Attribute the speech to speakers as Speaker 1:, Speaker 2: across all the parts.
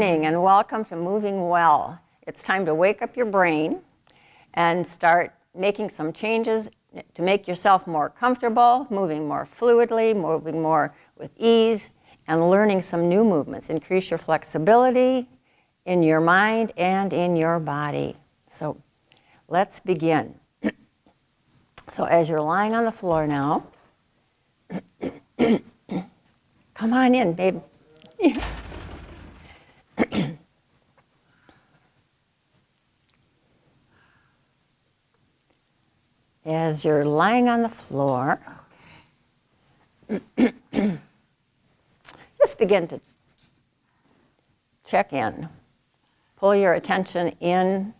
Speaker 1: morning and welcome to Moving Well. It's time to wake up your brain and start making some changes to make yourself more comfortable, moving more fluidly, moving more with ease, and learning some new movements. Increase your flexibility in your mind and in your body. So let's begin. So as you're lying on the floor now, come on in, babe. As you're lying on the floor, just begin to check in. Pull your attention in,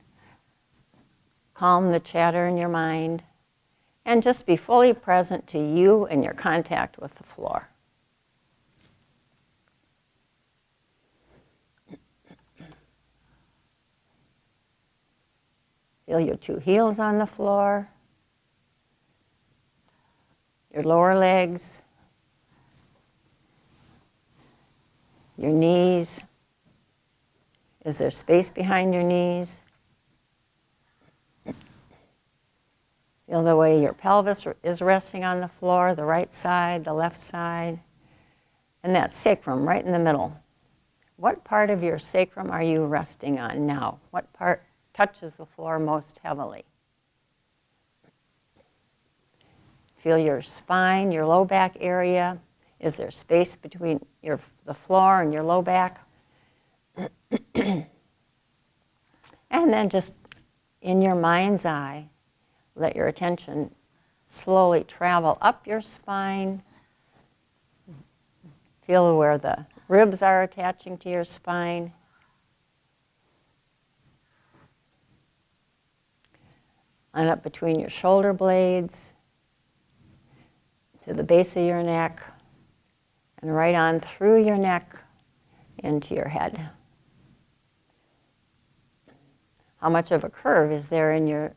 Speaker 1: calm the chatter in your mind, and just be fully present to you and your contact with the floor. Feel your two heels on the floor, your lower legs, your knees. Is there space behind your knees? Feel the way your pelvis is resting on the floor, the right side, the left side, and that sacrum right in the middle. What part of your sacrum are you resting on now? What part touches the floor most heavily? Feel your spine, your low back area. Is there space between the floor and your low back? And then just in your mind's eye, let your attention slowly travel up your spine. Feel where the ribs are attaching to your spine. And up between your shoulder blades, to the base of your neck, and right on through your neck into your head. How much of a curve is there in your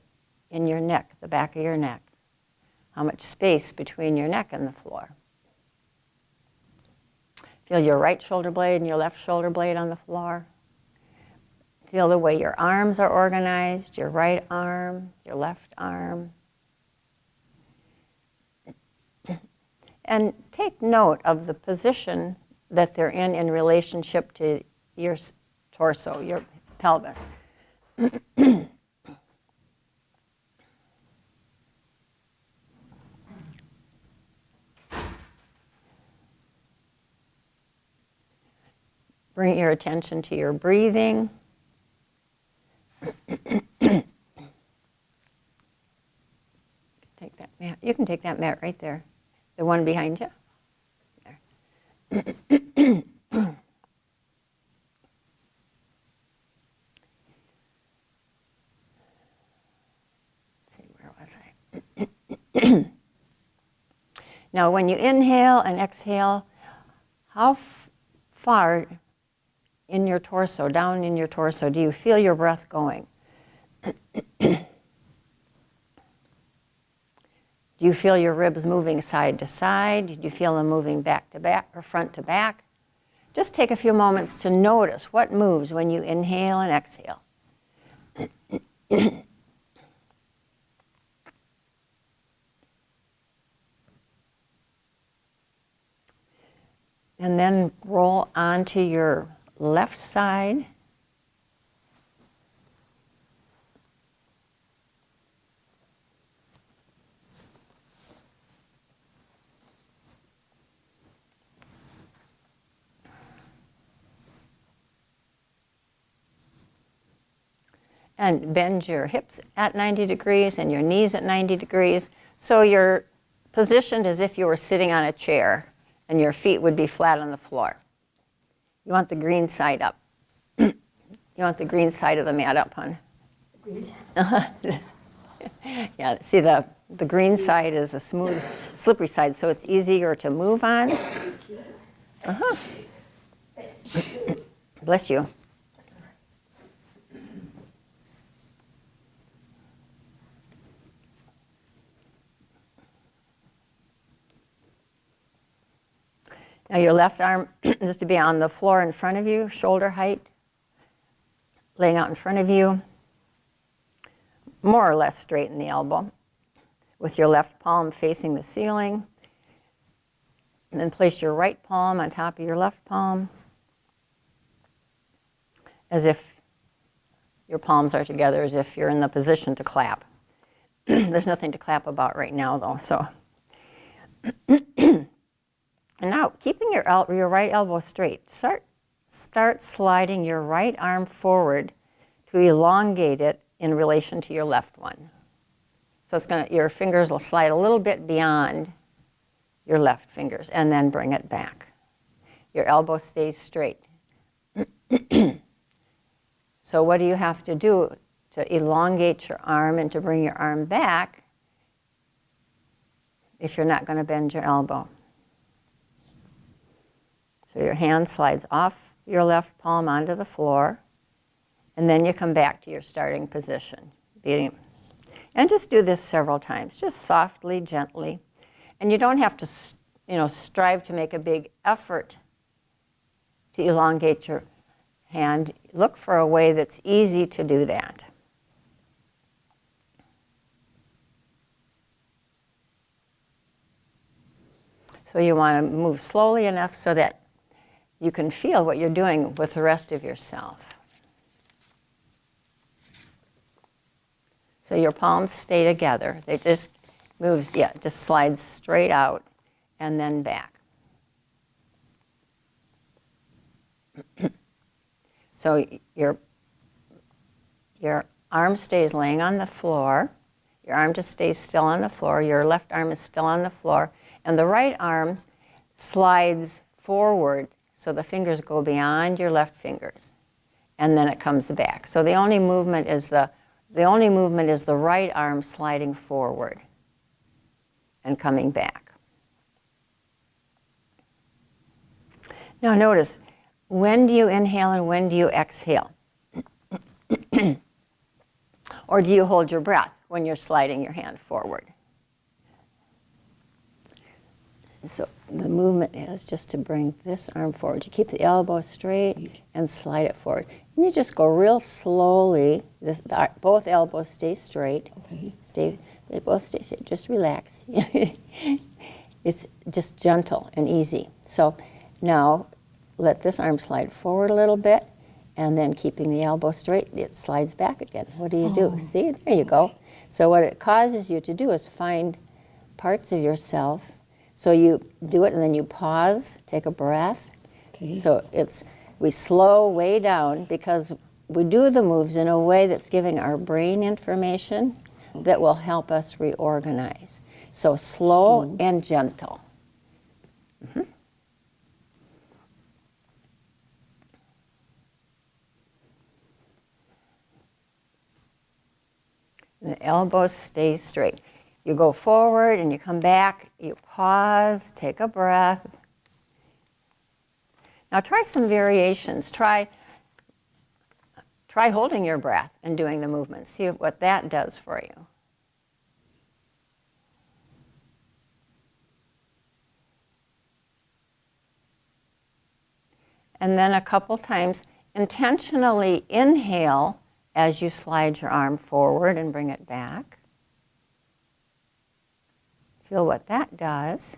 Speaker 1: neck, the back of your neck? How much space between your neck and the floor? Feel your right shoulder blade and your left shoulder blade on the floor. Feel the way your arms are organized, your right arm, your left arm. And take note of the position that they're in relationship to your torso, your pelvis. Bring your attention to your breathing. Take that mat. You can take that mat right there. The one behind you. There. Let's see, where was I? Now, when you inhale and exhale, how far in your torso, down in your torso, do you feel your breath going? Do you feel your ribs moving side to side? Do you feel them moving back to back or front to back? Just take a few moments to notice what moves when you inhale and exhale. And then roll onto your left side. And bend your hips at 90 degrees and your knees at 90 degrees. So you're positioned as if you were sitting on a chair and your feet would be flat on the floor. You want the green side up. You want the green side of the mat up, hon. Yeah, see the green side is a smooth, slippery side, so it's easier to move on. Bless you. Now your left arm is to be on the floor in front of you, shoulder height laying out in front of you, more or less straighten the elbow with your left palm facing the ceiling. And then place your right palm on top of your left palm as if your palms are together, as if you're in the position to clap. There's nothing to clap about right now, though. So, and now keeping your right elbow straight, start sliding your right arm forward to elongate it in relation to your left one. So your fingers will slide a little bit beyond your left fingers, and then bring it back. Your elbow stays straight. So what do you have to do to elongate your arm and to bring your arm back if you're not going to bend your elbow? So your hand slides off your left palm onto the floor, and then you come back to your starting position. And just do this several times, just softly, gently. And you don't have to, strive to make a big effort to elongate your hand. Look for a way that's easy to do that. So you want to move slowly enough so that you can feel what you're doing with the rest of yourself. So your palms stay together. They just just slides straight out and then back. So your arm stays laying on the floor. Your arm just stays still on the floor. Your left arm is still on the floor. And the right arm slides forward so the fingers go beyond your left fingers. And then it comes back. So the only movement is the right arm sliding forward and coming back. Now notice, when do you inhale and when do you exhale? Or do you hold your breath when you're sliding your hand forward? So the movement is just to bring this arm forward. You keep the elbow straight and slide it forward. And you just go real slowly. Both elbows stay straight. Okay. They both stay straight. Just relax. It's just gentle and easy. So now let this arm slide forward a little bit, and then keeping the elbow straight, it slides back again. What do you do? See, there you go. So what it causes you to do is find parts of yourself. So you do it and then you pause, take a breath. Okay. So we slow way down because we do the moves in a way that's giving our brain information that will help us reorganize. So slow and gentle. Mm-hmm. The elbows stay straight. You go forward and you come back, you pause, take a breath. Now try some variations. Try holding your breath and doing the movement. See what that does for you. And then a couple times, intentionally inhale as you slide your arm forward and bring it back. Feel what that does.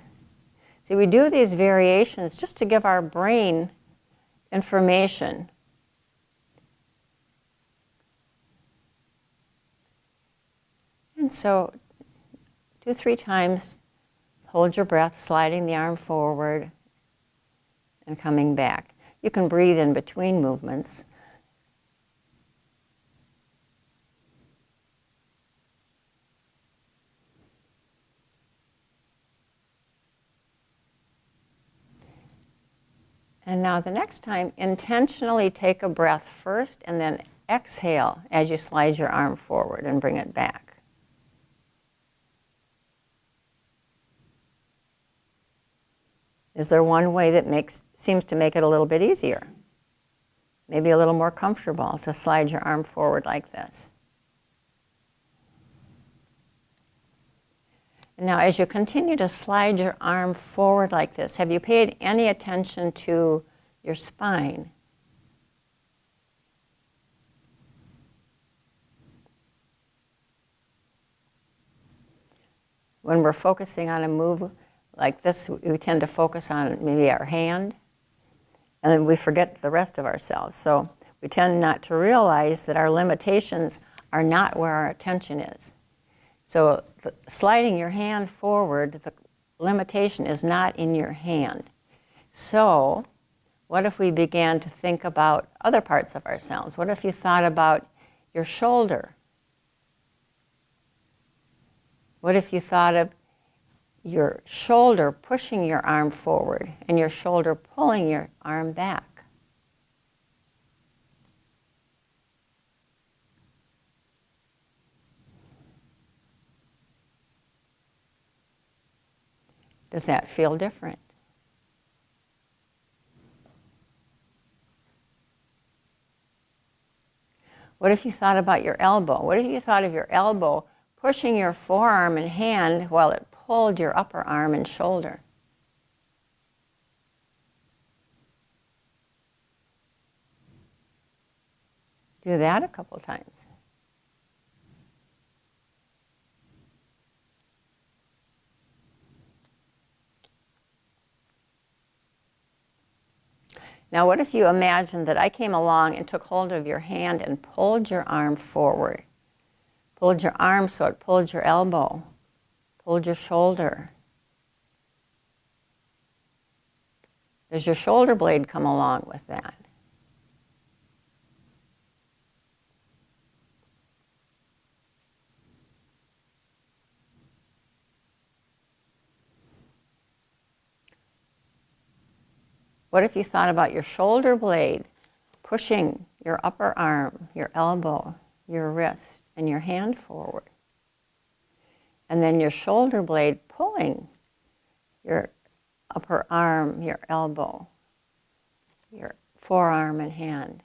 Speaker 1: See, we do these variations just to give our brain information. And so 2-3 times, hold your breath, sliding the arm forward and coming back. You can breathe in between movements. And now the next time, intentionally take a breath first and then exhale as you slide your arm forward and bring it back. Is there one way that seems to make it a little bit easier? Maybe a little more comfortable to slide your arm forward like this. Now, as you continue to slide your arm forward like this, have you paid any attention to your spine? when we're focusing on a move like this, we tend to focus on maybe our hand, and then we forget the rest of ourselves. So we tend not to realize that our limitations are not where our attention is. So sliding your hand forward, the limitation is not in your hand. So what if we began to think about other parts of ourselves? What if you thought about your shoulder? What if you thought of your shoulder pushing your arm forward and your shoulder pulling your arm back? Does that feel different? What if you thought about your elbow? What if you thought of your elbow pushing your forearm and hand while it pulled your upper arm and shoulder? Do that a couple times. Now, what if you imagined that I came along and took hold of your hand and pulled your arm forward? Pulled your arm so it pulled your elbow, pulled your shoulder. Does your shoulder blade come along with that? What if you thought about your shoulder blade pushing your upper arm, your elbow, your wrist, and your hand forward? And then your shoulder blade pulling your upper arm, your elbow, your forearm and hand.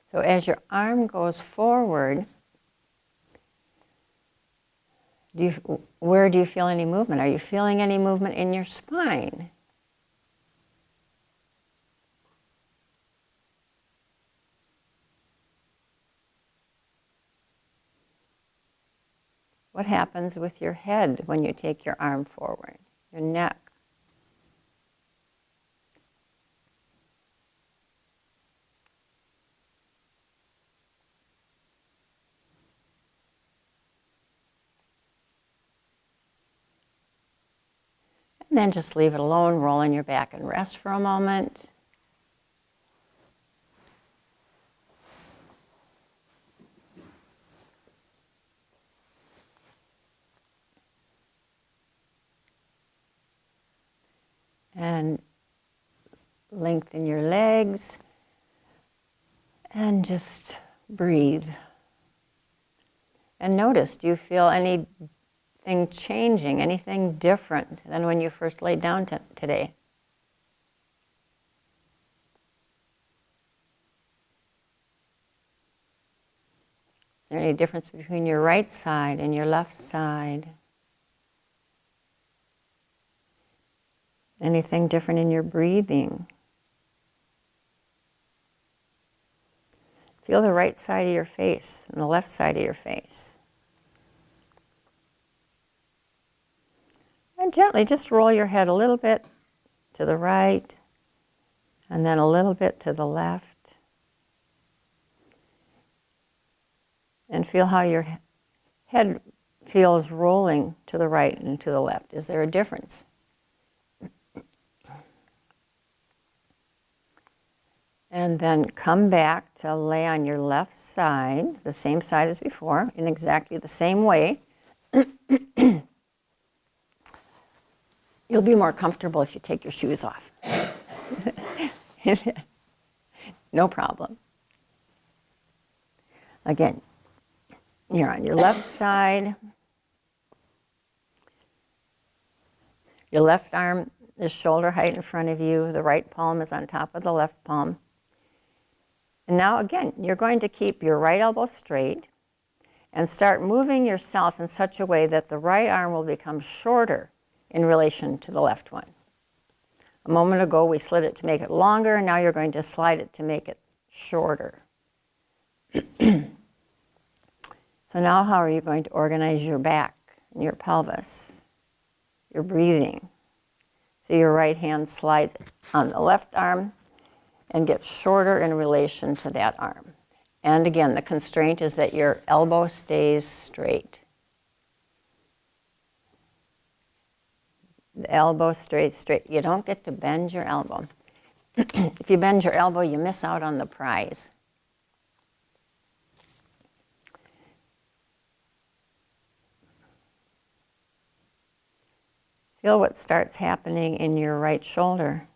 Speaker 1: So as your arm goes forward, where do you feel any movement? Are you feeling any movement in your spine? What happens with your head when you take your arm forward? Your neck? And then just leave it alone, roll on your back and rest for a moment. And lengthen your legs and just breathe. And notice, do you feel anything changing, anything different than when you first laid down today? Is there any difference between your right side and your left side? Anything different in your breathing? Feel the right side of your face and the left side of your face. And gently just roll your head a little bit to the right and then a little bit to the left. And feel how your head feels rolling to the right and to the left. Is there a difference? And then come back to lay on your left side, the same side as before, in exactly the same way. You'll be more comfortable if you take your shoes off. No problem. Again, you're on your left side. Your left arm is shoulder height in front of you. The right palm is on top of the left palm. And now again, you're going to keep your right elbow straight and start moving yourself in such a way that the right arm will become shorter in relation to the left one. A moment ago we slid it to make it longer, and now you're going to slide it to make it shorter. So now how are you going to organize your back and your pelvis, your breathing? So your right hand slides on the left arm and gets shorter in relation to that arm. And again, the constraint is that your elbow stays straight. The elbow stays straight. You don't get to bend your elbow. If you bend your elbow, you miss out on the prize. Feel what starts happening in your right shoulder.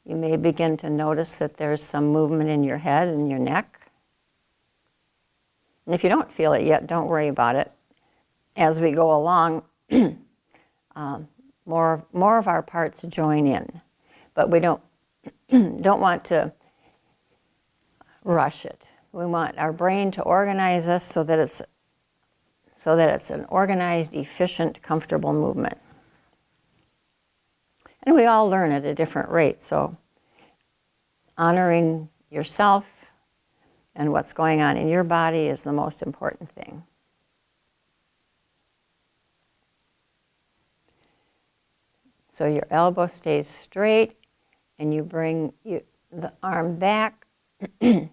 Speaker 1: You may begin to notice that there's some movement in your head and your neck. And if you don't feel it yet, don't worry about it. As we go along, more of our parts join in. But we don't want to rush it. We want our brain to organize us so that it's an organized, efficient, comfortable movement. And we all learn at a different rate, so honoring yourself and what's going on in your body is the most important thing. So your elbow stays straight, and you bring the arm back, and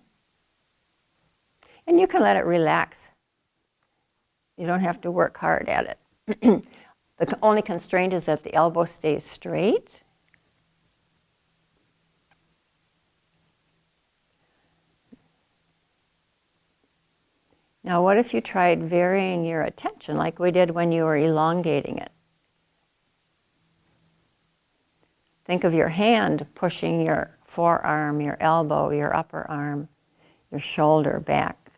Speaker 1: you can let it relax. You don't have to work hard at it. The only constraint is that the elbow stays straight. Now, what if you tried varying your attention like we did when you were elongating it? Think of your hand pushing your forearm, your elbow, your upper arm, your shoulder back,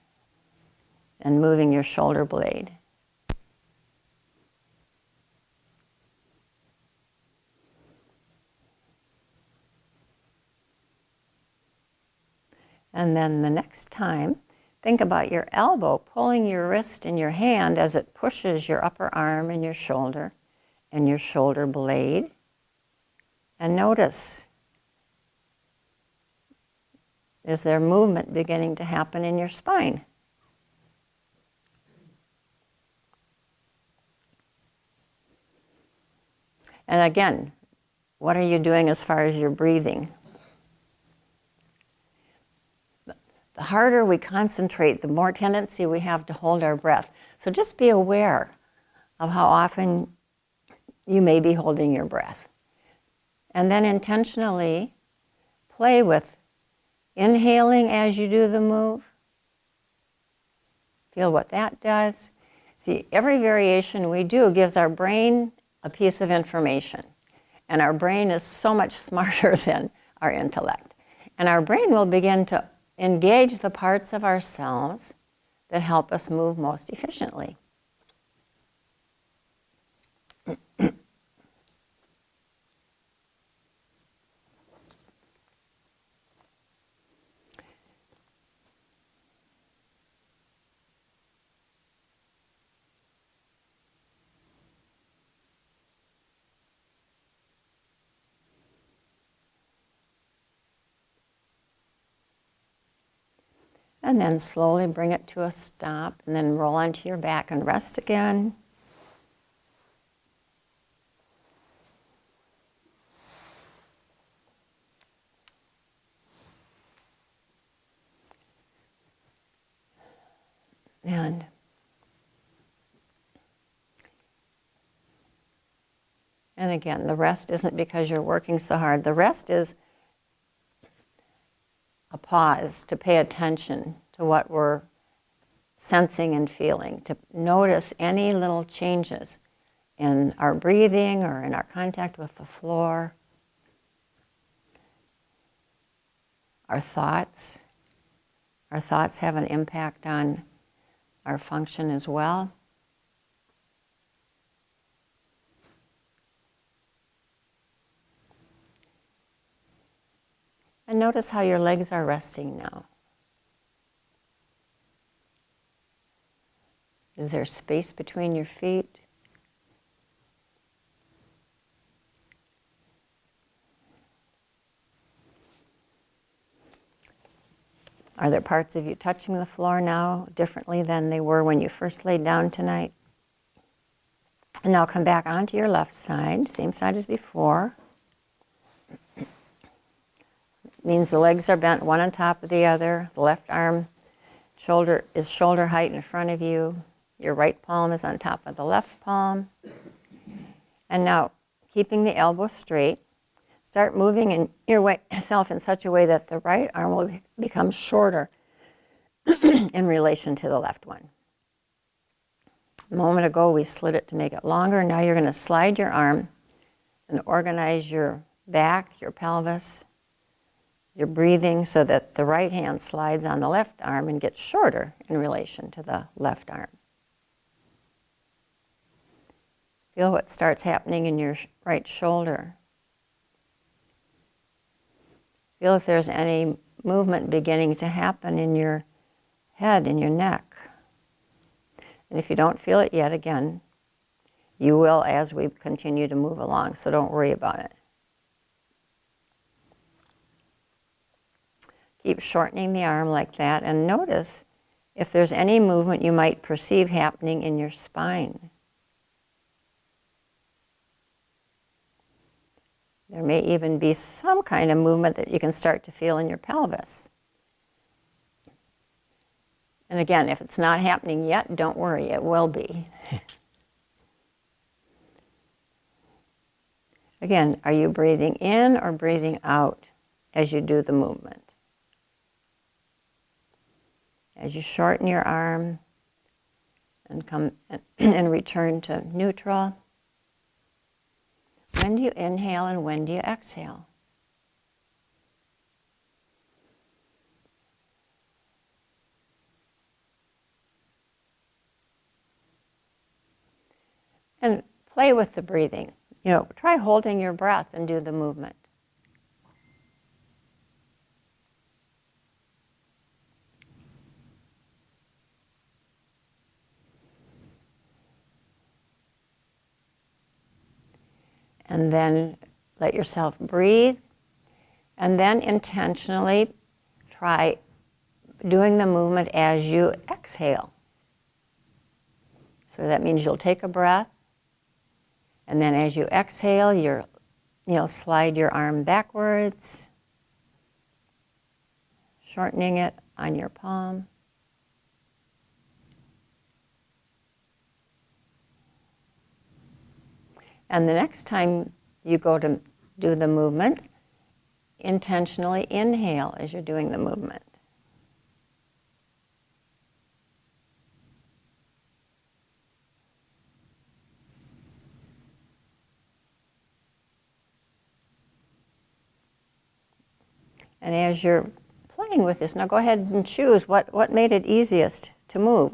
Speaker 1: and moving your shoulder blade. And then the next time, think about your elbow pulling your wrist in your hand as it pushes your upper arm and your shoulder blade. And notice, is there movement beginning to happen in your spine? And again, what are you doing as far as your breathing? The harder we concentrate, the more tendency we have to hold our breath. So just be aware of how often you may be holding your breath. And then intentionally play with inhaling as you do the move. Feel what that does. See, every variation we do gives our brain a piece of information. And our brain is so much smarter than our intellect. And our brain will begin to engage the parts of ourselves that help us move most efficiently. And then slowly bring it to a stop, and then roll onto your back and rest again. And again, the rest isn't because you're working so hard. The rest is a pause to pay attention to what we're sensing and feeling, to notice any little changes in our breathing or in our contact with the floor. Our thoughts. Our thoughts have an impact on our function as well. And notice how your legs are resting now. Is there space between your feet? Are there parts of you touching the floor now differently than they were when you first laid down tonight? And now come back onto your left side, same side as before. Means the legs are bent one on top of the other. The left arm shoulder is shoulder height in front of you. Your right palm is on top of the left palm. And now, keeping the elbow straight, start moving in yourself in such a way that the right arm will become shorter in relation to the left one. A moment ago, we slid it to make it longer. Now you're going to slide your arm and organize your back, your pelvis, your breathing so that the right hand slides on the left arm and gets shorter in relation to the left arm. Feel what starts happening in your right shoulder. Feel if there's any movement beginning to happen in your head, in your neck. And if you don't feel it yet, again, you will as we continue to move along, so don't worry about it. Keep shortening the arm like that, and notice if there's any movement you might perceive happening in your spine. There may even be some kind of movement that you can start to feel in your pelvis. And again, if it's not happening yet, don't worry, it will be. Again, are you breathing in or breathing out as you do the movement? As you shorten your arm and come and return to neutral. When do you inhale and when do you exhale? And play with the breathing. You know, try holding your breath and do the movement. And then let yourself breathe, and then intentionally try doing the movement as you exhale. So that means you'll take a breath, and then as you exhale, you'll slide your arm backwards, shortening it on your palm. And the next time you go to do the movement, intentionally inhale as you're doing the movement. And as you're playing with this, now go ahead and choose what made it easiest to move,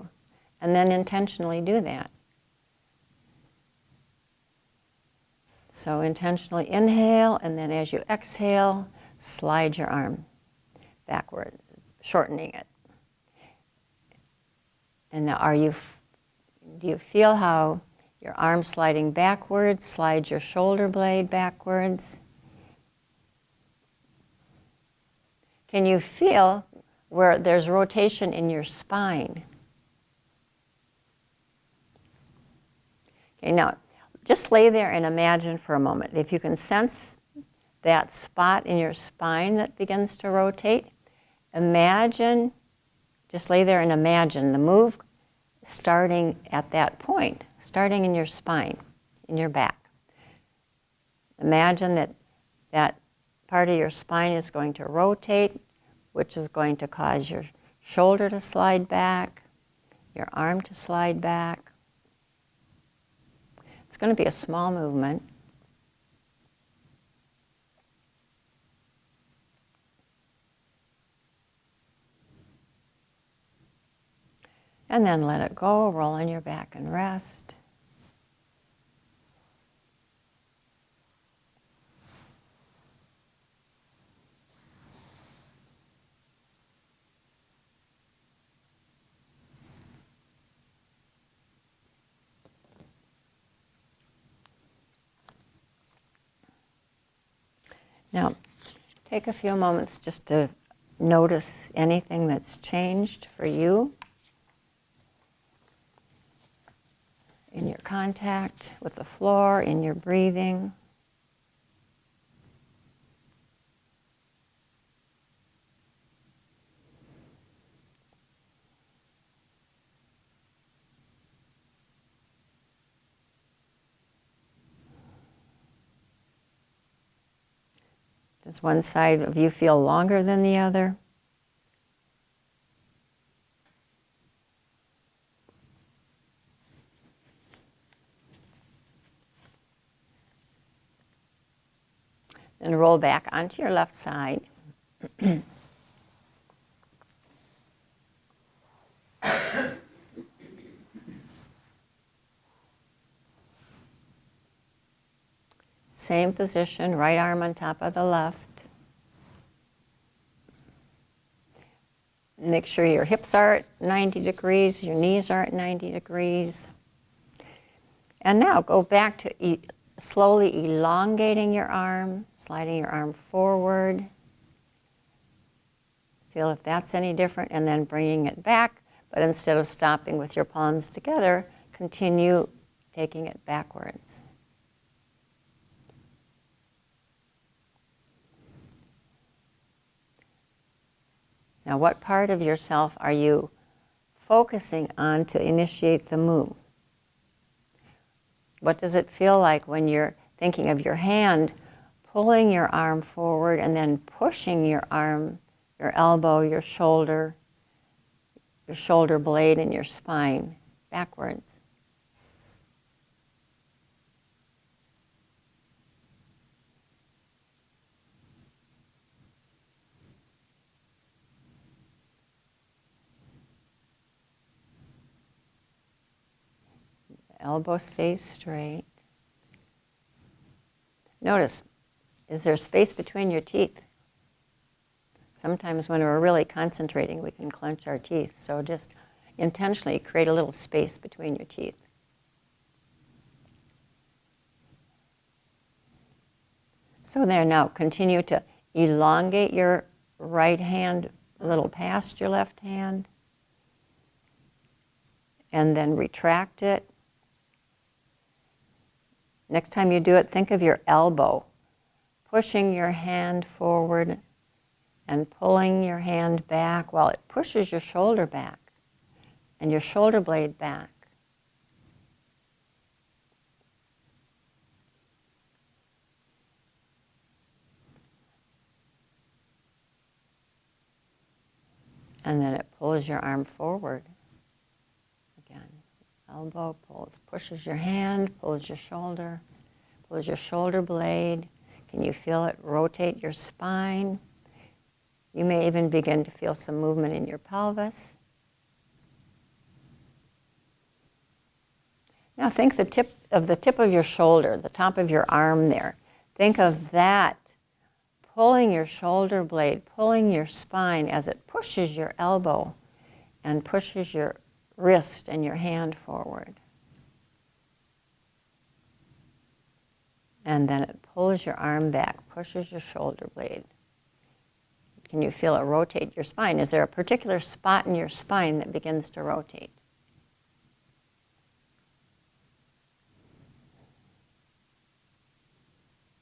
Speaker 1: and then intentionally do that. So intentionally inhale, and then as you exhale, slide your arm backward, shortening it. And now do you feel how your arm sliding backwards slides your shoulder blade backwards? Can you feel where there's rotation in your spine? Okay, now just lay there and imagine for a moment. If you can sense that spot in your spine that begins to rotate, imagine, just lay there and imagine the move starting at that point, starting in your spine, in your back. Imagine that part of your spine is going to rotate, which is going to cause your shoulder to slide back, your arm to slide back. It's going to be a small movement. And then let it go, roll on your back and rest. Now, take a few moments just to notice anything that's changed for you in your contact with the floor, in your breathing. Does one side of you feel longer than the other? Then roll back onto your left side. Same position, right arm on top of the left. Make sure your hips are at 90 degrees, your knees are at 90 degrees. And now go back to slowly elongating your arm, sliding your arm forward. Feel if that's any different, and then bringing it back. But instead of stopping with your palms together, continue taking it backwards. Now, what part of yourself are you focusing on to initiate the move? What does it feel like when you're thinking of your hand pulling your arm forward and then pushing your arm, your elbow, your shoulder blade, and your spine backwards? Elbow stays straight. Notice, is there space between your teeth? Sometimes when we're really concentrating, we can clench our teeth. So just intentionally create a little space between your teeth. So there, now continue to elongate your right hand a little past your left hand. And then retract it. Next time you do it, think of your elbow, pushing your hand forward and pulling your hand back while it pushes your shoulder back and your shoulder blade back. And then it pulls your arm forward. Again, elbow pulls, pushes your hand, pulls your shoulder blade. Can you feel it rotate your spine? You may even begin to feel some movement in your pelvis. Now think the tip of your shoulder, the top of your arm there. Think of that pulling your shoulder blade, pulling your spine as it pushes your elbow and pushes your wrist and your hand forward. And then it pulls your arm back, pushes your shoulder blade. Can you feel it rotate your spine? Is there a particular spot in your spine that begins to rotate?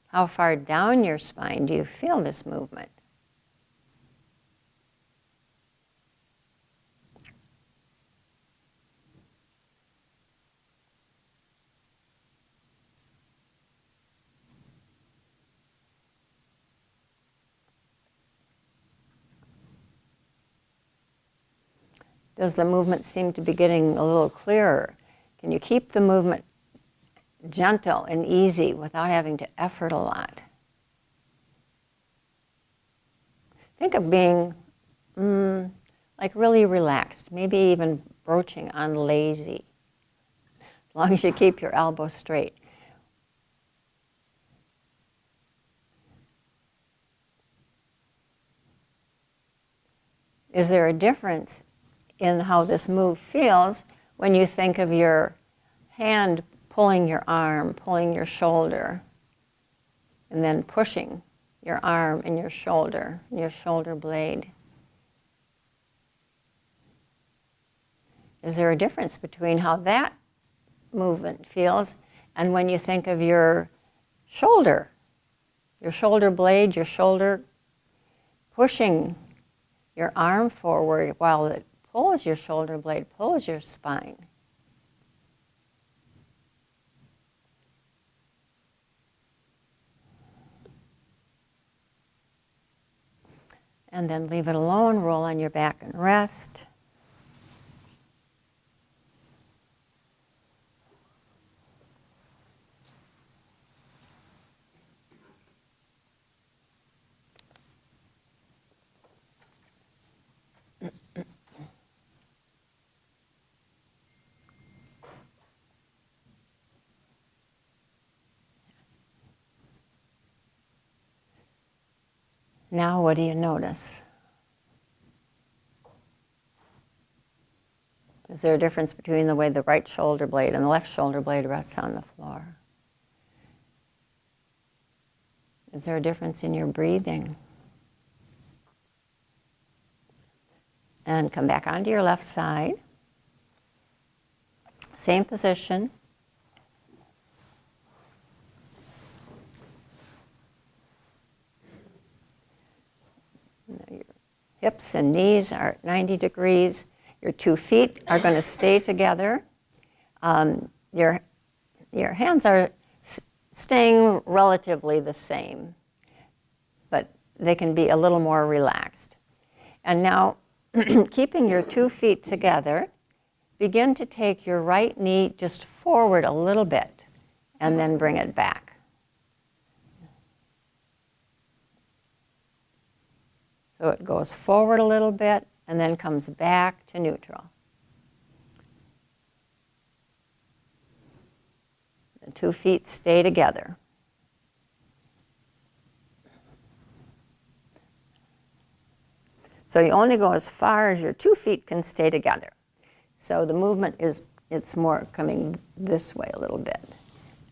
Speaker 1: How far down your spine do you feel this movement? Does the movement seem to be getting a little clearer? Can you keep the movement gentle and easy without having to effort a lot? Think of being like really relaxed, maybe even broaching on lazy, as long as you keep your elbow straight. Is there a difference in how this move feels when you think of your hand pulling your arm, pulling your shoulder, and then pushing your arm and your shoulder blade. Is there a difference between how that movement feels and when you think of your shoulder blade, your shoulder pushing your arm forward while it pulls your shoulder blade, pulls your spine? And then leave it alone, roll on your back and rest. Now what do you notice? Is there a difference between the way the right shoulder blade and the left shoulder blade rests on the floor? Is there a difference in your breathing? And come back onto your left side. Same position. Your hips and knees are at 90 degrees. Your 2 feet are going to stay together. Your hands are staying relatively the same, but they can be a little more relaxed. And now, keeping your 2 feet together, begin to take your right knee just forward a little bit and then bring it back. So it goes forward a little bit and then comes back to neutral. The 2 feet stay together. So you only go as far as your 2 feet can stay together. So the movement it's more coming this way a little bit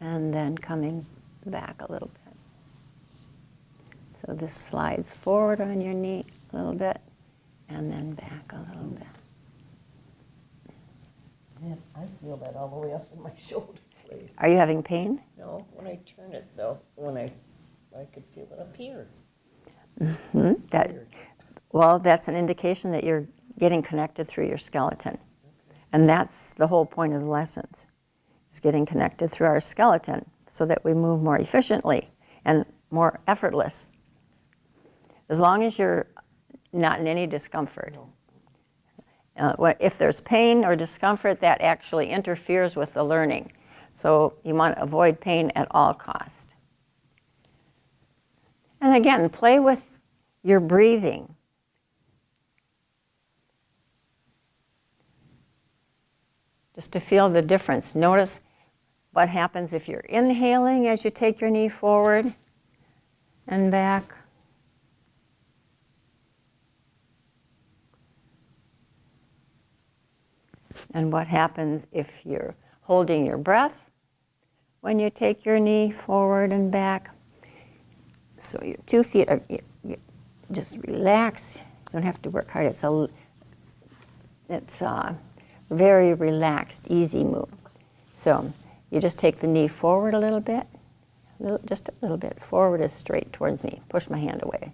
Speaker 1: and then coming back a little bit. So this slides forward on your knee a little bit and then back a little bit.
Speaker 2: Yeah, I feel that all the way up in my shoulder blade.
Speaker 1: Are you having pain?
Speaker 2: No, when I turn it though, I could feel it up here.
Speaker 1: That's an indication that you're getting connected through your skeleton. And that's the whole point of the lessons, is getting connected through our skeleton so that we move more efficiently and more effortless. As long as you're not in any discomfort. If there's pain or discomfort, that actually interferes with the learning. So you want to avoid pain at all costs. And again, play with your breathing. Just to feel the difference. Notice what happens if you're inhaling as you take your knee forward and back. And what happens if you're holding your breath when you take your knee forward and back. So your 2 feet are, you just relax. You don't have to work hard. It's a very relaxed, easy move. So you just take the knee forward a little bit, just a little bit. Forward is straight towards me. Push my hand away.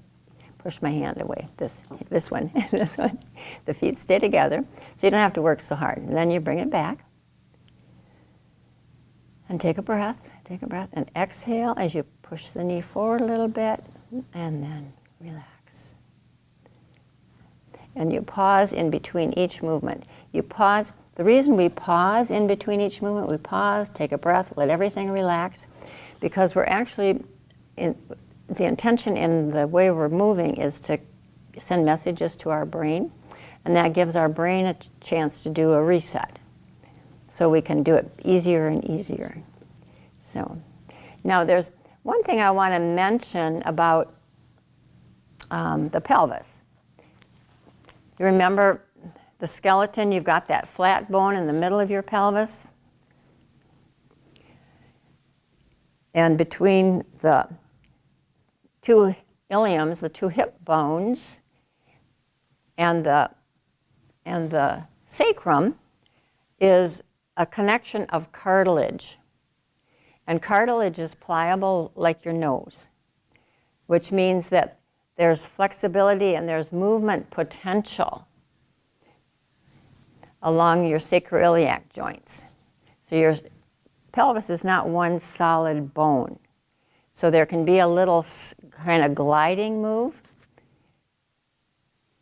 Speaker 1: Push my hand away. This one, this one. The feet stay together, so you don't have to work so hard. And then you bring it back. And take a breath, and exhale as you push the knee forward a little bit, and then relax. And you pause in between each movement. You pause. The reason we pause in between each movement, we pause, take a breath, let everything relax, because we're actually, the intention in the way we're moving is to send messages to our brain, and that gives our brain a chance to do a reset. So we can do it easier and easier. So now there's one thing I want to mention about the pelvis. You remember the skeleton, you've got that flat bone in the middle of your pelvis. And between the two iliums, the two hip bones, and the sacrum is a connection of cartilage. And cartilage is pliable like your nose, which means that there's flexibility and there's movement potential along your sacroiliac joints. So your pelvis is not one solid bone. So there can be a little kind of gliding move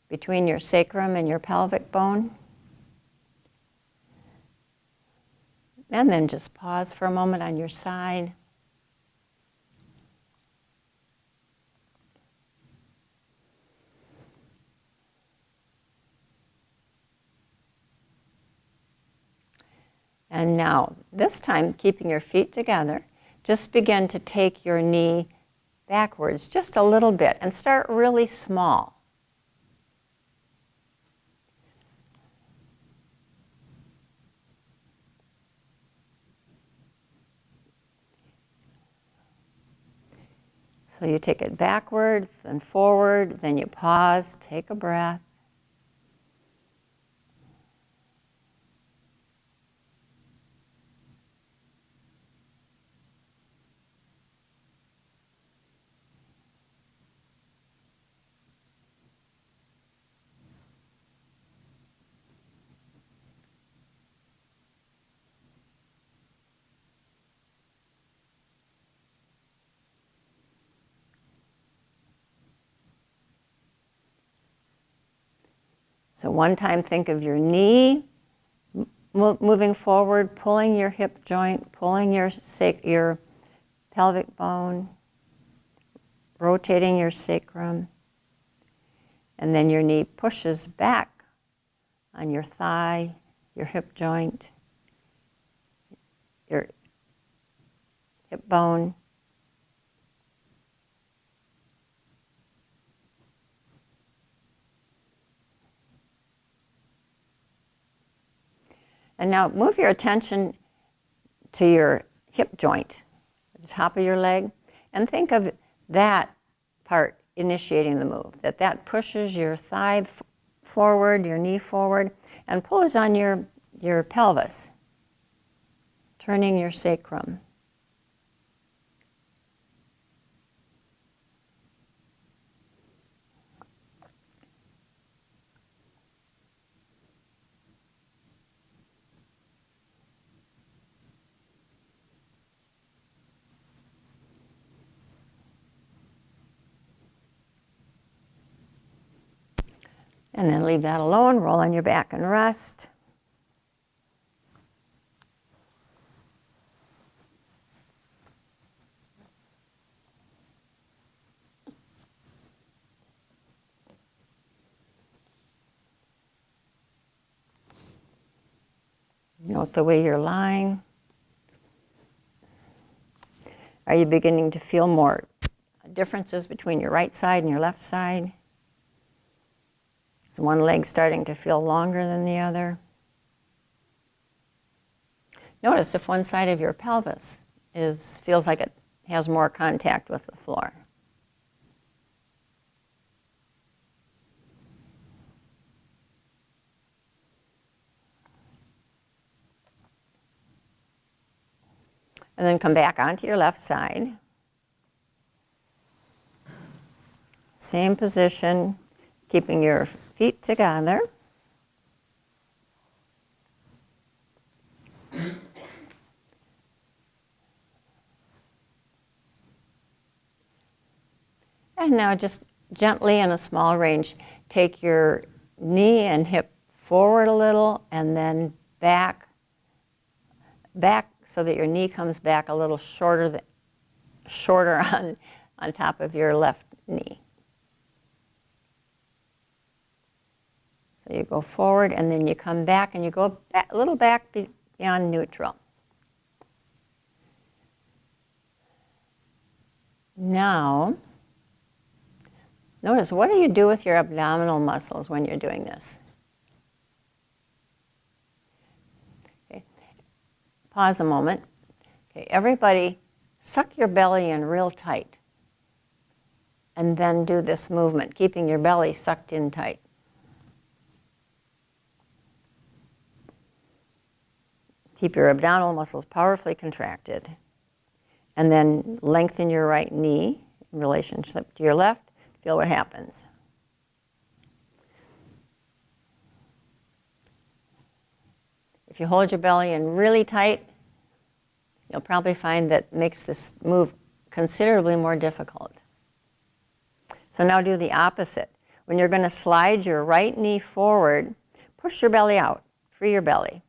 Speaker 1: between your sacrum and your pelvic bone. And then just pause for a moment on your side. And now, this time, keeping your feet together, just begin to take your knee backwards just a little bit and start really small. So you take it backwards and forward, then you pause, take a breath. So one time think of your knee moving forward, pulling your hip joint, pulling your pelvic bone, rotating your sacrum, and then your knee pushes back on your thigh, your hip joint, your hip bone. And now move your attention to your hip joint at the top of your leg and think of that part initiating the move, that pushes your thigh forward, your knee forward, and pulls on your pelvis, turning your sacrum. And then leave that alone, roll on your back and rest. Note the way you're lying. Are you beginning to feel more differences between your right side and your left side? Is one leg starting to feel longer than the other? Notice if one side of your pelvis feels like it has more contact with the floor. And then come back onto your left side. Same position, keeping your feet together. And now just gently in a small range, take your knee and hip forward a little and then back so that your knee comes back a little shorter on top of your left knee. So you go forward and then you come back and you go back, a little back beyond neutral. Now, notice, what do you do with your abdominal muscles when you're doing this? Okay. Pause a moment. Okay, everybody, suck your belly in real tight. and then do this movement, keeping your belly sucked in tight. Keep your abdominal muscles powerfully contracted. And then lengthen your right knee in relationship to your left. Feel what happens. If you hold your belly in really tight, you'll probably find that makes this move considerably more difficult. So now do the opposite. When you're going to slide your right knee forward, push your belly out, free your belly,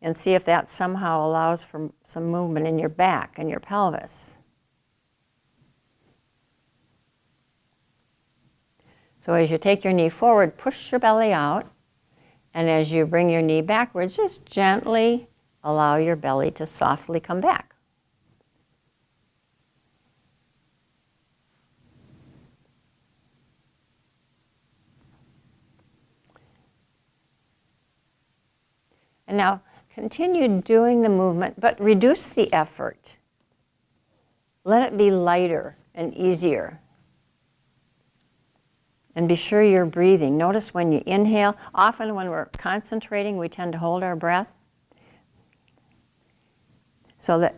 Speaker 1: and see if that somehow allows for some movement in your back and your pelvis. So as you take your knee forward, push your belly out, and as you bring your knee backwards, just gently allow your belly to softly come back. And now continue doing the movement, but reduce the effort. Let it be lighter and easier. And be sure you're breathing. Notice when you inhale, often when we're concentrating, we tend to hold our breath. So that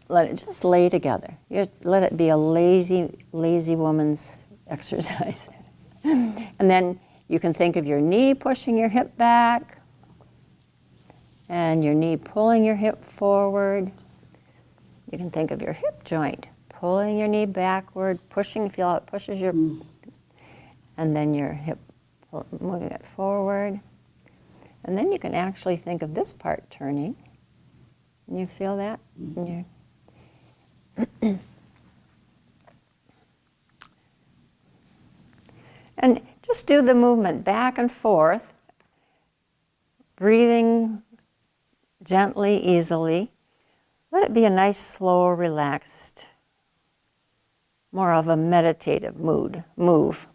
Speaker 1: let it just lay together. Let it be a lazy woman's exercise. And then you can think of your knee pushing your hip back, and your knee pulling your hip forward. You can think of your hip joint pulling your knee backward, pushing, feel how it pushes your, and then your hip moving it forward. And then you can actually think of this part turning. You feel that? And just do the movement back and forth, breathing gently, easily. Let it be a nice, slow, relaxed, more of a meditative move.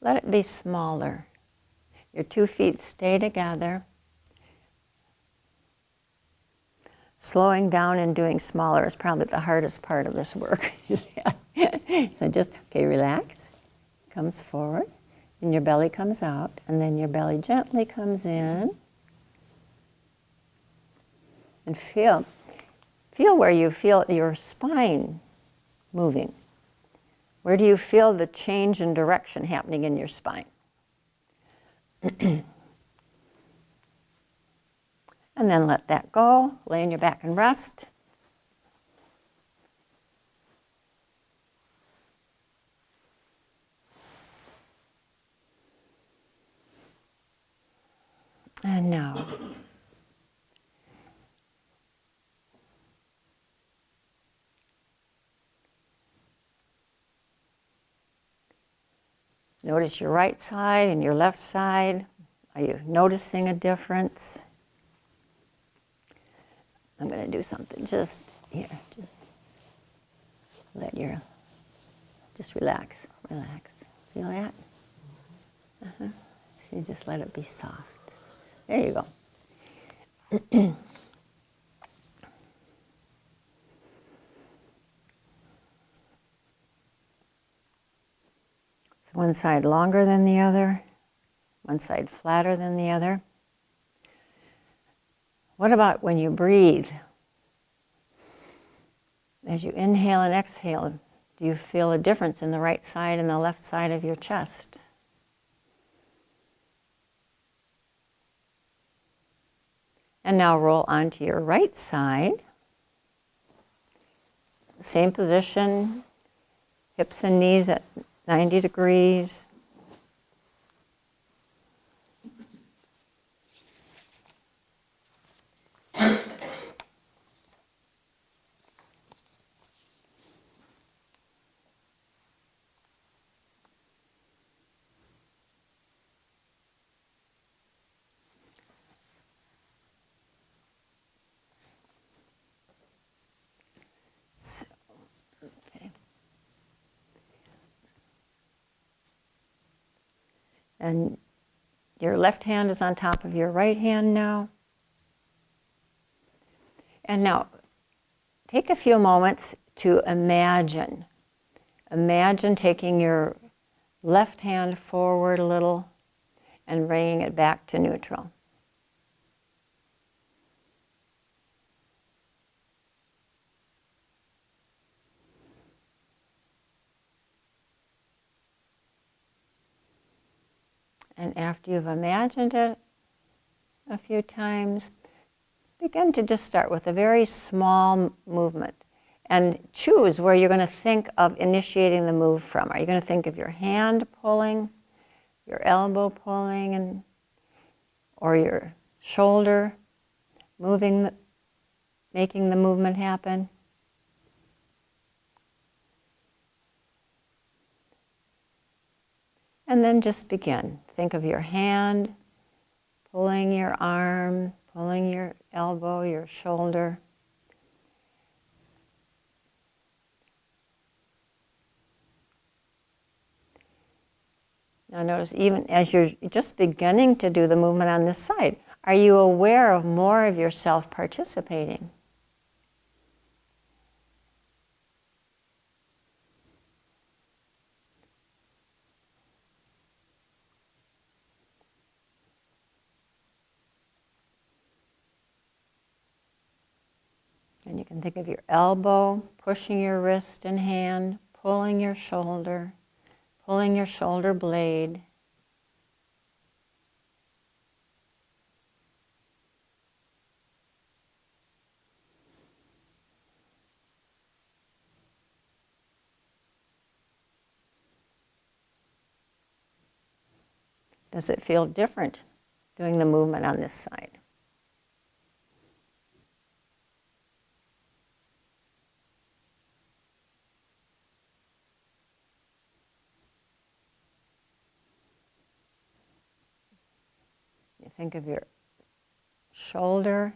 Speaker 1: Let it be smaller. Your 2 feet stay together. Slowing down and doing smaller is probably the hardest part of this work. So just, okay, relax. Comes forward, and your belly comes out, and then your belly gently comes in. And feel where you feel your spine moving. Where do you feel the change in direction happening in your spine? And then let that go. Lay on your back and rest. And now, notice your right side and your left side. Are you noticing a difference? I'm going to do something just here. Just relax. Feel that? So you just let it be soft. There you go. So one side longer than the other, one side flatter than the other. What about when you breathe? As you inhale and exhale, do you feel a difference in the right side and the left side of your chest? And now roll onto your right side. Same position, hips and knees at 90 degrees. And your left hand is on top of your right hand now. And now, take a few moments to imagine. Imagine taking your left hand forward a little and bringing it back to neutral. And after you've imagined it a few times, begin to just start with a very small movement and choose where you're going to think of initiating the move from. Are you going to think of your hand pulling, your elbow pulling, or your shoulder moving, making the movement happen? And then just begin. Think of your hand pulling your arm, pulling your elbow, your shoulder. Now notice, even as you're just beginning to do the movement on this side, are you aware of more of yourself participating? And you can think of your elbow pushing your wrist and hand, pulling your shoulder blade. Does it feel different doing the movement on this side? You think of your shoulder,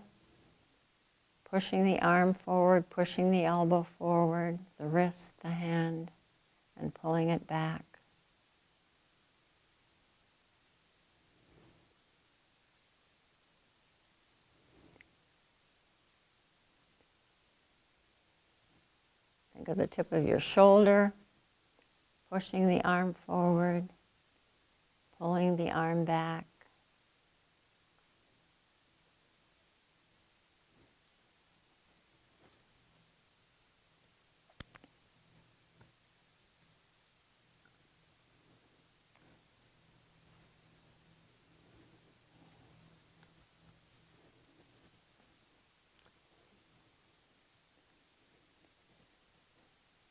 Speaker 1: pushing the arm forward, pushing the elbow forward, the wrist, the hand, and pulling it back. Think of the tip of your shoulder, pushing the arm forward, pulling the arm back.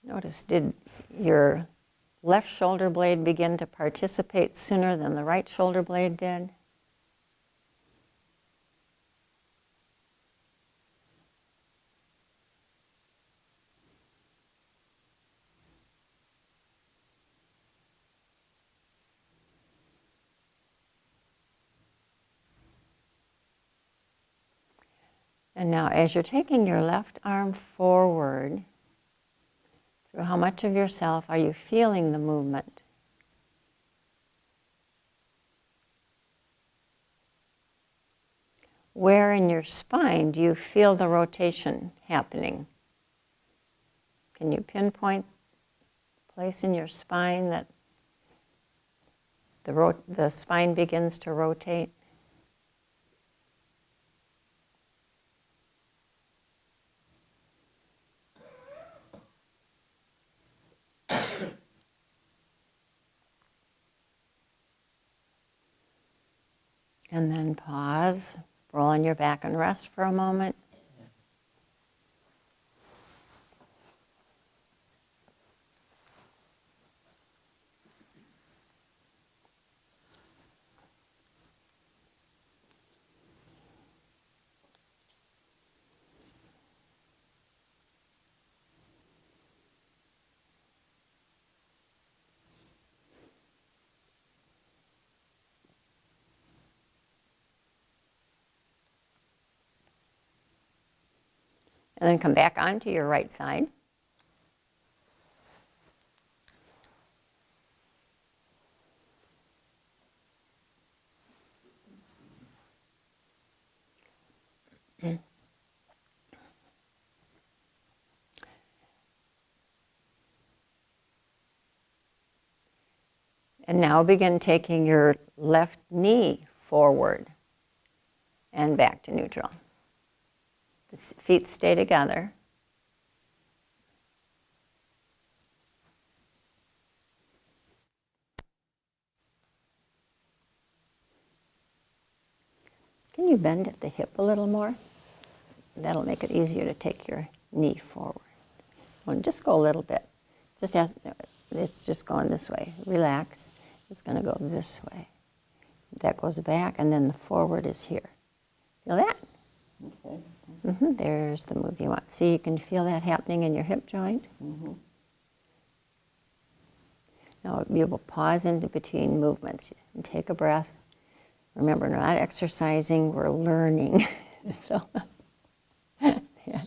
Speaker 1: Notice, did your left shoulder blade begin to participate sooner than the right shoulder blade did? And now, as you're taking your left arm forward, through how much of yourself are you feeling the movement? Where in your spine do you feel the rotation happening? Can you pinpoint a place in your spine that the spine begins to rotate? And then pause, roll on your back and rest for a moment. And then come back onto your right side. And now begin taking your left knee forward and back to neutral. The feet stay together. Can you bend at the hip a little more? That'll make it easier to take your knee forward. Well, just go a little bit. Just as it's just going this way. Relax. It's going to go this way. That goes back, and then the forward is here. Feel that?
Speaker 2: Okay.
Speaker 1: There's the move you want. See, you can feel that happening in your hip joint. Now you will pause into between movements and take a breath. Remember, we're not exercising, we're learning. So, yeah.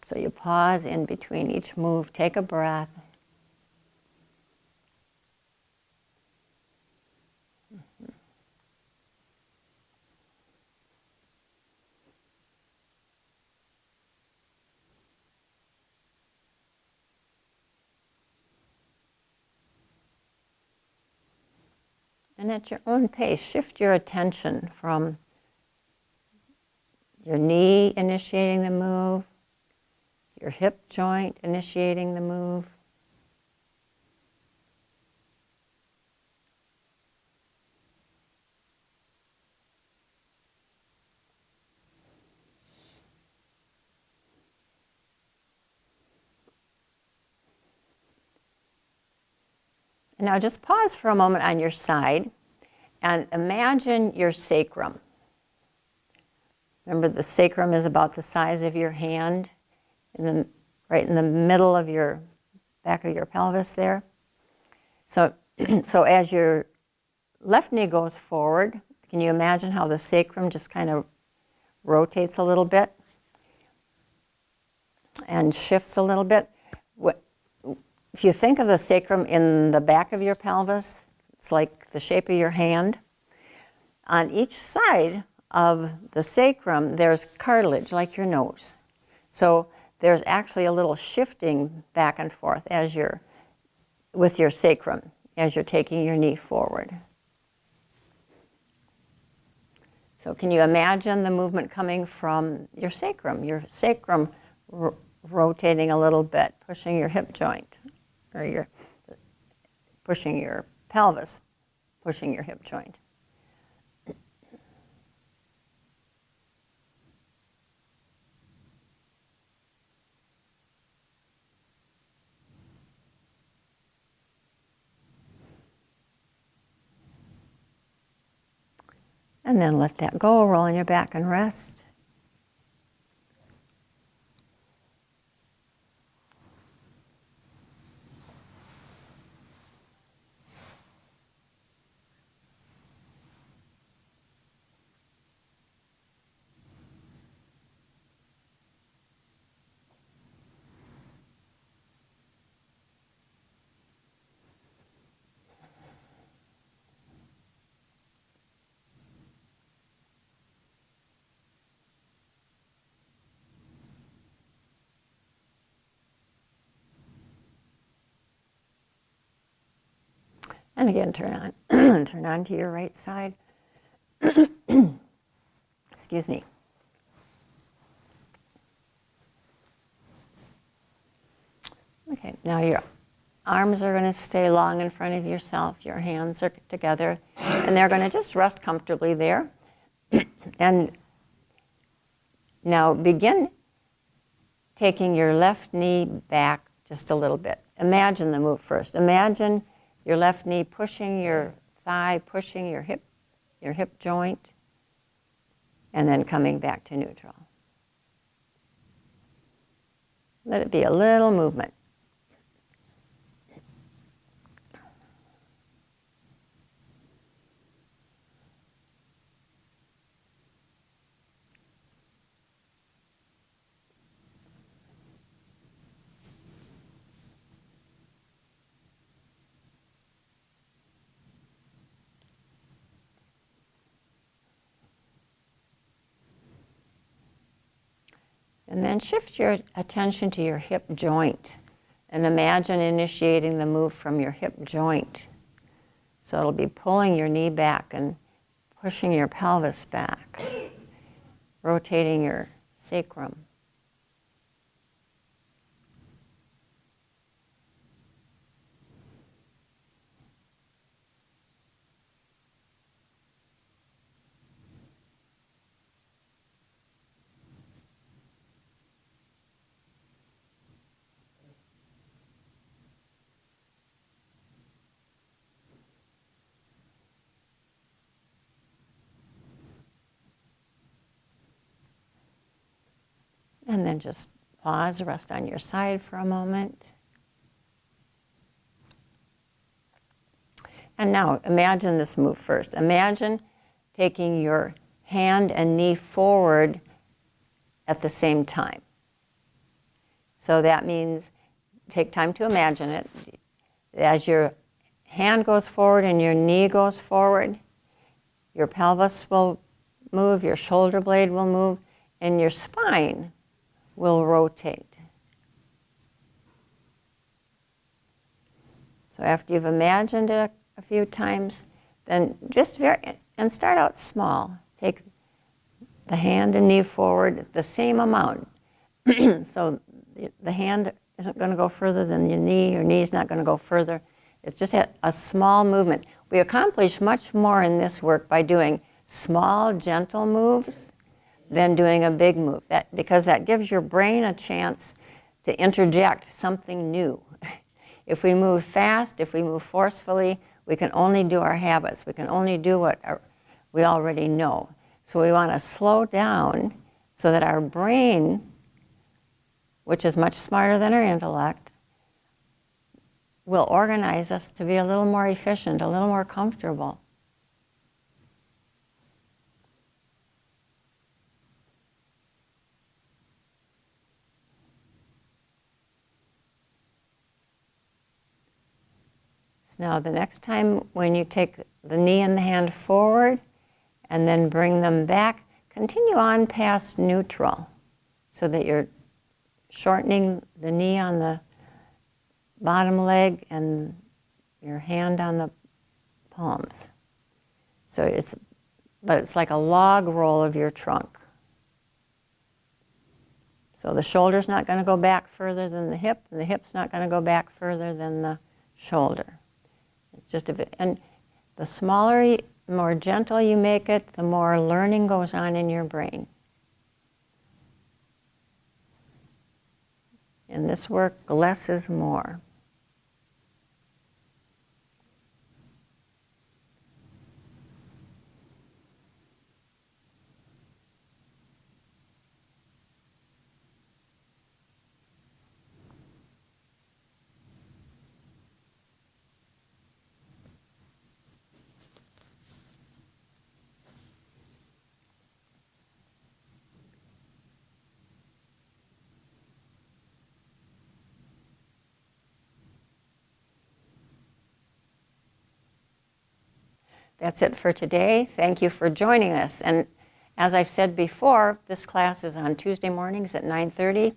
Speaker 1: So you pause in between each move, take a breath. And at your own pace, shift your attention from your knee initiating the move, your hip joint initiating the move, and now just pause for a moment on your side and imagine your sacrum. Remember, the sacrum is about the size of your hand, right in the middle of your back of your pelvis there. So, so as your left knee goes forward, can you imagine how the sacrum just kind of rotates a little bit and shifts a little bit? If you think of the sacrum in the back of your pelvis, it's like the shape of your hand. On each side of the sacrum, there's cartilage, like your nose. So there's actually a little shifting back and forth with your sacrum as you're taking your knee forward. So can you imagine the movement coming from your sacrum rotating a little bit, pushing your hip joint, or pushing your pelvis, pushing your hip joint. And then let that go, roll on your back and rest. And again, turn on, turn on to your right side. Excuse me. Okay, now your arms are going to stay long in front of yourself. Your hands are together, and they're going to just rest comfortably there. And now begin taking your left knee back just a little bit. Imagine the move first. Imagine your left knee pushing your thigh, pushing your hip joint, and then coming back to neutral. Let it be a little movement. And then shift your attention to your hip joint and imagine initiating the move from your hip joint. So it'll be pulling your knee back and pushing your pelvis back, rotating your sacrum. And then just pause, rest on your side for a moment. And now imagine this move first. Imagine taking your hand and knee forward at the same time. So that means take time to imagine it. As your hand goes forward and your knee goes forward, your pelvis will move, your shoulder blade will move, and your spine will rotate. So after you've imagined it a few times, then and start out small. Take the hand and knee forward the same amount. So the hand isn't going to go further than your knee's not going to go further. It's just a small movement. We accomplish much more in this work by doing small, gentle moves than doing a big move, because that gives your brain a chance to interject something new. If we move fast, if we move forcefully, we can only do our habits. We can only do what we already know. So we want to slow down so that our brain, which is much smarter than our intellect, will organize us to be a little more efficient, a little more comfortable. Now the next time when you take the knee and the hand forward and then bring them back, continue on past neutral so that you're shortening the knee on the bottom leg and your hand on the palms. So it's like a log roll of your trunk. So the shoulder's not going to go back further than the hip, and the hip's not going to go back further than the shoulder. It's just a bit, and the smaller, more gentle you make it, the more learning goes on in your brain. In this work, less is more. That's it for today. Thank you for joining us. And as I've said before, this class is on Tuesday mornings at 9:30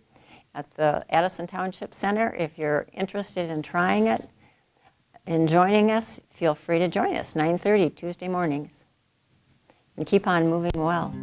Speaker 1: at the Addison Township Center. If you're interested in trying it and joining us, feel free to join us, 9:30 Tuesday mornings. And keep on moving well.